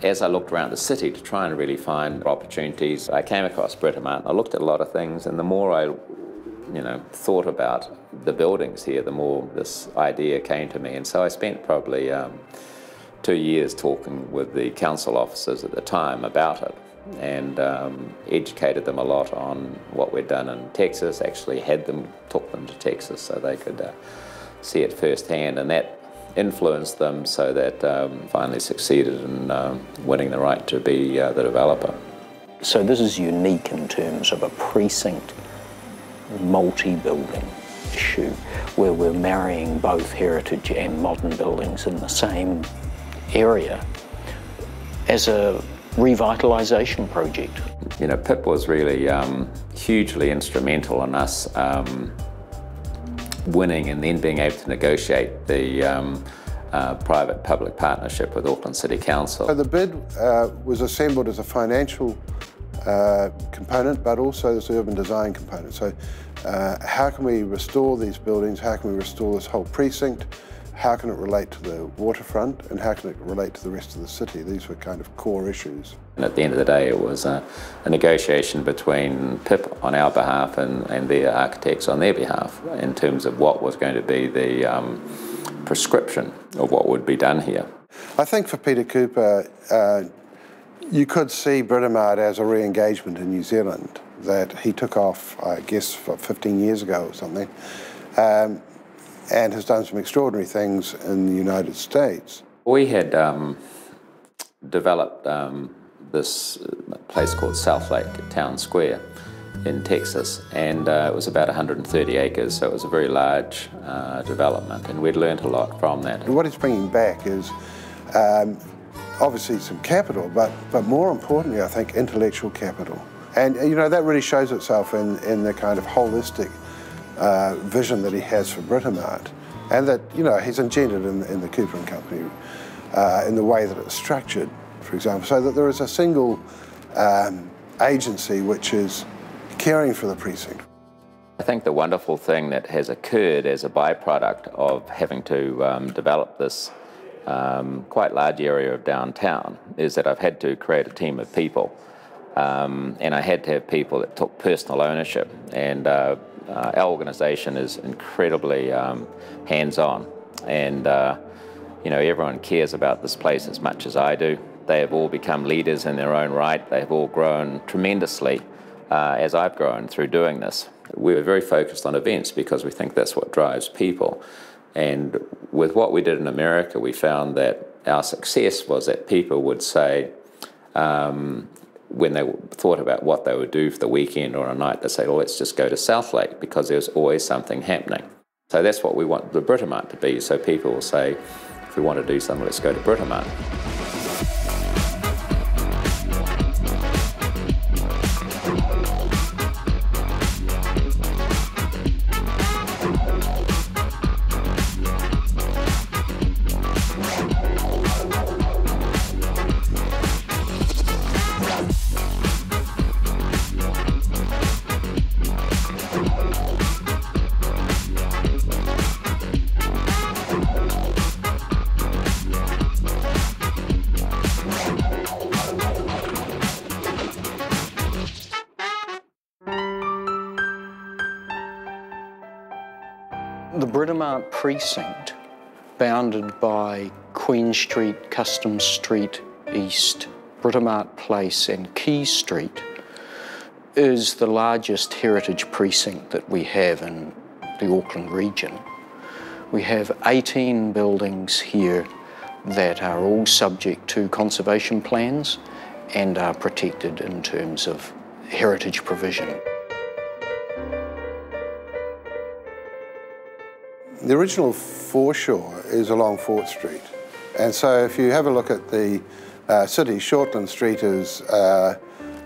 as I looked around the city to try and really find opportunities, I came across Britomart. I looked at a lot of things, and the more I thought about the buildings here, the more this idea came to me. And so I spent probably 2 years talking with the council officers at the time about it, and educated them a lot on what we'd done in Texas. Actually took them to Texas so they could see it firsthand, and that influenced them so that finally succeeded in winning the right to be the developer. So this is unique in terms of a precinct multi-building issue where we're marrying both heritage and modern buildings in the same area as a revitalisation project. You know, PIP was really hugely instrumental in us winning and then being able to negotiate the private-public partnership with Auckland City Council. So the bid was assembled as a financial component, but also this urban design component. So how can we restore these buildings? How can we restore this whole precinct? How can it relate to the waterfront, and how can it relate to the rest of the city? These were kind of core issues. And at the end of the day, it was a negotiation between PIP on our behalf and their architects on their behalf in terms of what was going to be the prescription of what would be done here. I think for Peter Cooper, you could see Britomart as a re-engagement in New Zealand that he took off, I guess, 15 years ago or something. And has done some extraordinary things in the United States. We had developed this place called South Lake Town Square in Texas, and it was about 130 acres, so it was a very large development, and we'd learned a lot from that. And what he's bringing back is obviously some capital, but more importantly, I think, intellectual capital. And you know, that really shows itself in the kind of holistic vision that he has for Britomart, and that, you know, he's engendered in the Cooper and Company in the way that it's structured, for example, so that there is a single agency which is caring for the precinct. I think the wonderful thing that has occurred as a byproduct of having to develop this quite large area of downtown is that I've had to create a team of people, and I had to have people that took personal ownership, and our organisation is incredibly hands-on, and you know, everyone cares about this place as much as I do. They have all become leaders in their own right. They have all grown tremendously as I've grown through doing this. We were very focused on events because we think that's what drives people. And with what we did in America, we found that our success was that people would say, when they thought about what they would do for the weekend or a night, they say, well, let's just go to South Lake because there's always something happening. So that's what we want the Britomart to be. So people will say, if we want to do something, let's go to Britomart. The Britomart precinct, bounded by Queen Street, Customs Street East, Britomart Place and Key Street, is the largest heritage precinct that we have in the Auckland region. We have 18 buildings here that are all subject to conservation plans and are protected in terms of heritage provision. The original foreshore is along Fort Street, and so if you have a look at the city, Shortland Street is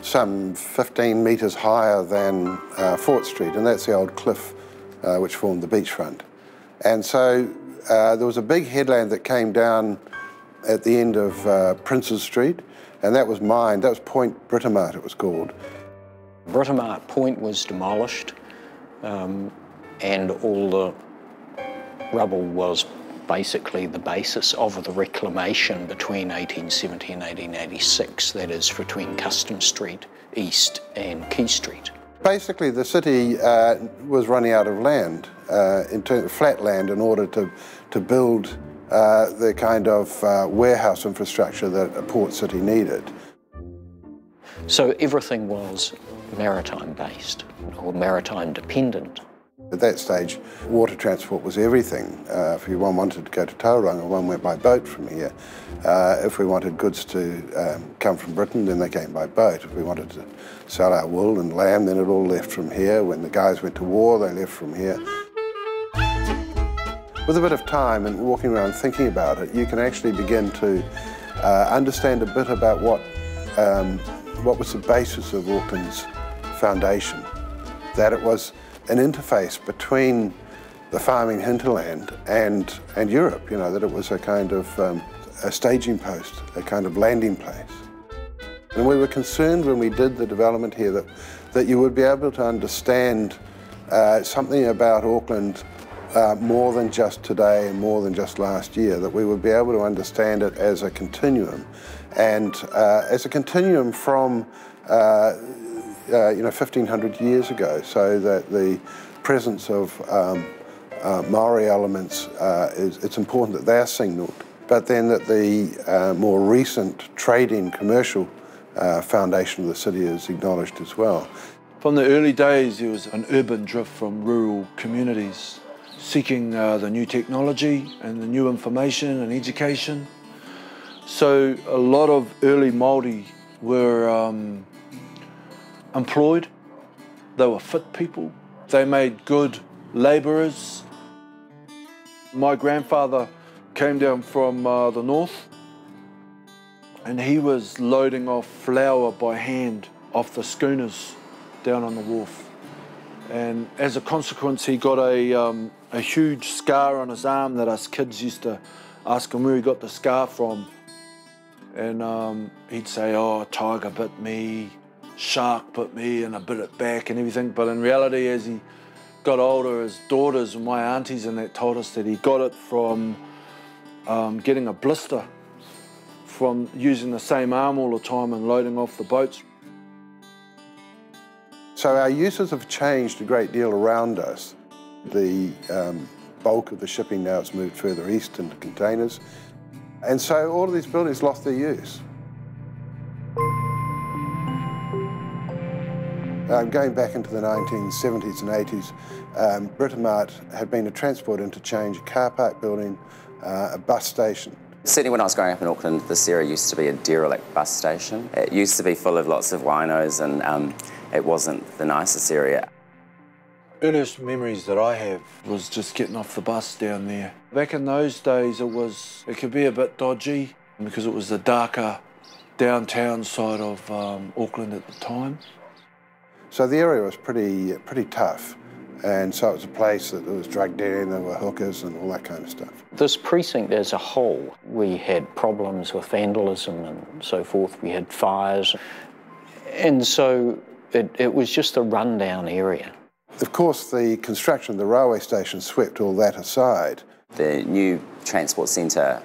some 15 metres higher than Fort Street, and that's the old cliff which formed the beachfront. And so there was a big headland that came down at the end of Princes Street, and that was mined. That was Point Britomart, it was called. Britomart Point was demolished, and all the rubble was basically the basis of the reclamation between 1870 and 1886, that is between Custom Street East and Quay Street. Basically, the city was running out of land, in terms of flat land, in order to build the kind of warehouse infrastructure that a port city needed. So everything was maritime based or maritime dependent. At that stage, water transport was everything. If one wanted to go to Tauranga, one went by boat from here. If we wanted goods to come from Britain, then they came by boat. If we wanted to sell our wool and lamb, then it all left from here. When the guys went to war, they left from here. With a bit of time and walking around thinking about it, you can actually begin to understand a bit about what was the basis of Auckland's foundation. That it was an interface between the farming hinterland and Europe, you know, that it was a kind of a staging post, a kind of landing place. And we were concerned when we did the development here that you would be able to understand something about Auckland more than just today and more than just last year, that we would be able to understand it as a continuum, and as a continuum from 1,500 years ago, so that the presence of Maori elements, it's important that they're signalled, but then that the more recent trading commercial foundation of the city is acknowledged as well. From the early days, there was an urban drift from rural communities seeking the new technology and the new information and education. So a lot of early Māori were employed. They were fit people. They made good labourers. My grandfather came down from the north, and he was loading off flour by hand off the schooners down on the wharf. And as a consequence, he got a huge scar on his arm that us kids used to ask him where he got the scar from. And he'd say, oh, tiger bit me, shark bit me, and I bit it back and everything. But in reality, as he got older, his daughters and my aunties and that told us that he got it from getting a blister from using the same arm all the time and loading off the boats. So our uses have changed a great deal around us. The bulk of the shipping now has moved further east into containers. And so all of these buildings lost their use. Going back into the 1970s and 80s, Britomart had been a transport interchange, a car park building, a bus station. Certainly when I was growing up in Auckland, this area used to be a derelict bus station. It used to be full of lots of winos, and it wasn't the nicest area. Earliest memories that I have was just getting off the bus down there. Back in those days, it could be a bit dodgy because it was the darker downtown side of Auckland at the time. So the area was pretty tough, and so it was a place that was drug den, there were hookers and all that kind of stuff. This precinct as a whole, we had problems with vandalism and so forth. We had fires, and so it was just a rundown area. Of course, the construction of the railway station swept all that aside. The new transport centre,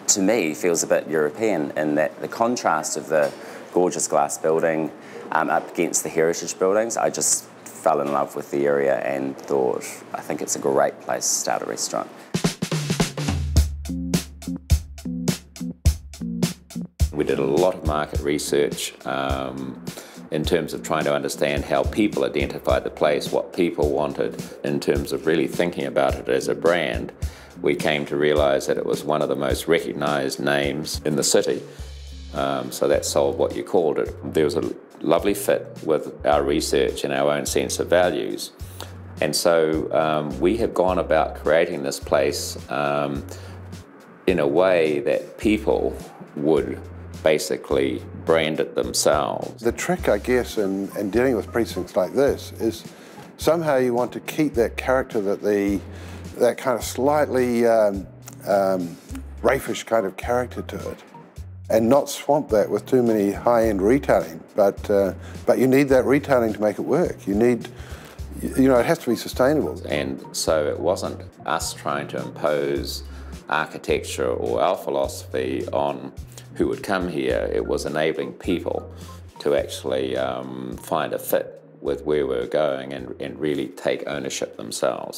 to me, feels a bit European in that the contrast of the gorgeous glass building up against the heritage buildings, I just fell in love with the area and thought, I think it's a great place to start a restaurant. We did a lot of market research in terms of trying to understand how people identified the place, what people wanted, in terms of really thinking about it as a brand. We came to realise that it was one of the most recognised names in the city, so that sold what you called it. There was a lovely fit with our research and our own sense of values. And so we have gone about creating this place in a way that people would basically brand it themselves. The trick, I guess, in dealing with precincts like this is somehow you want to keep that character, that kind of slightly raffish kind of character to it, and not swamp that with too many high-end retailing. But you need that retailing to make it work. You need, it has to be sustainable. And so it wasn't us trying to impose architecture or our philosophy on who would come here. It was enabling people to actually find a fit with where we were going and really take ownership themselves.